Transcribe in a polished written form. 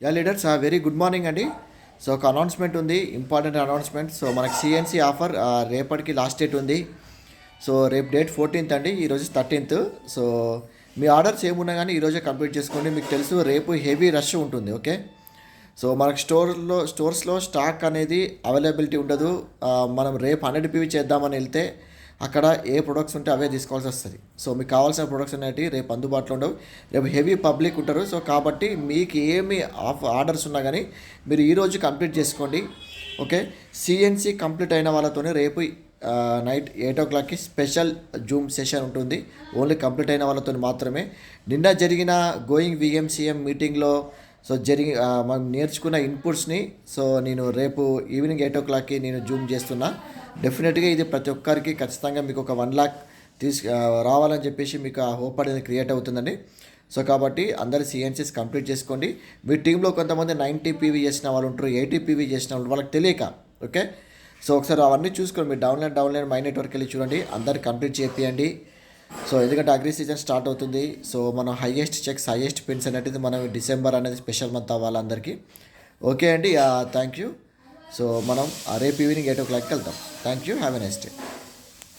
Yeah leaders very good morning అండి. So ఒక announcement ఉంది, ఇంపార్టెంట్ అనౌన్స్మెంట్. సో మనకి సిఎన్సి ఆఫర్ రేపటికి లాస్ట్ డేట్ ఉంది. సో రేపు డేట్ 14th అండి, ఈరోజు 13th. సో మీ ఆర్డర్స్ ఏమున్నా కానీ ఈరోజే కంప్లీట్ చేసుకోండి. మీకు తెలుసు రేపు హెవీ రష్ ఉంటుంది. ఓకే, సో మనకు స్టోర్స్లో స్టాక్ అనేది అవైలబిలిటీ ఉండదు. మనం రేపు 100 PV చేద్దామని వెళ్తే అక్కడ ఏ ప్రొడక్ట్స్ ఉంటే అవే తీసుకోవాల్సి వస్తుంది. సో మీకు కావాల్సిన ప్రొడక్ట్స్ అనేవి రేపు అందుబాటులో ఉండవు. రేపు హెవీ పబ్లిక్ ఉంటారు. సో కాబట్టి మీకు ఏమి ఆర్డర్స్ ఉన్నా కానీ మీరు ఈరోజు కంప్లీట్ చేసుకోండి. ఓకే, సిఎన్సి కంప్లీట్ అయిన వాళ్ళతోనే రేపు నైట్ 8 o'clockకి స్పెషల్ జూమ్ సెషన్ ఉంటుంది. ఓన్లీ కంప్లీట్ అయిన వాళ్ళతో మాత్రమే. నిన్న జరిగిన గోయింగ్ విఎంసిఎం మీటింగ్లో సో మనం నేర్చుకున్న ఇన్పుట్స్ని సో నేను రేపు ఈవినింగ్ 8 o'clockకి నేను జూమ్ చేస్తున్నా. డెఫినెట్గా ఇది ప్రతి ఒక్కరికి ఖచ్చితంగా మీకు ఒక 1 lakh రావాలని చెప్పేసి మీకు ఆ హోప్ అనేది క్రియేట్ అవుతుందండి. సో కాబట్టి అందరు సిఎన్సీస్ కంప్లీట్ చేసుకోండి. మీ టీంలో కొంతమంది 90 PV చేసిన వాళ్ళు ఉంటారు, 80 PV చేసిన వాళ్ళు, వాళ్ళకి తెలియక. ఓకే, సో ఒకసారి అవన్నీ చూసుకొని మీరు డౌన్లైన్ మై నెట్వర్క్ వెళ్ళి చూడండి, అందరు కంప్లీట్ చేపియండి. సో ఎందుకంటే అగ్రి సీజన్ స్టార్ట్ అవుతుంది. సో మనం హైయెస్ట్ పిన్స్ అనేది మనం డిసెంబర్ అనేది స్పెషల్ మంత్ అవ్వాలి అందరికీ. ఓకే అండి, థ్యాంక్ యూ. సో మనం రేపు ఈవినింగ్ 8 o'clockకి వెళ్తాం. Thank you, have a nice day.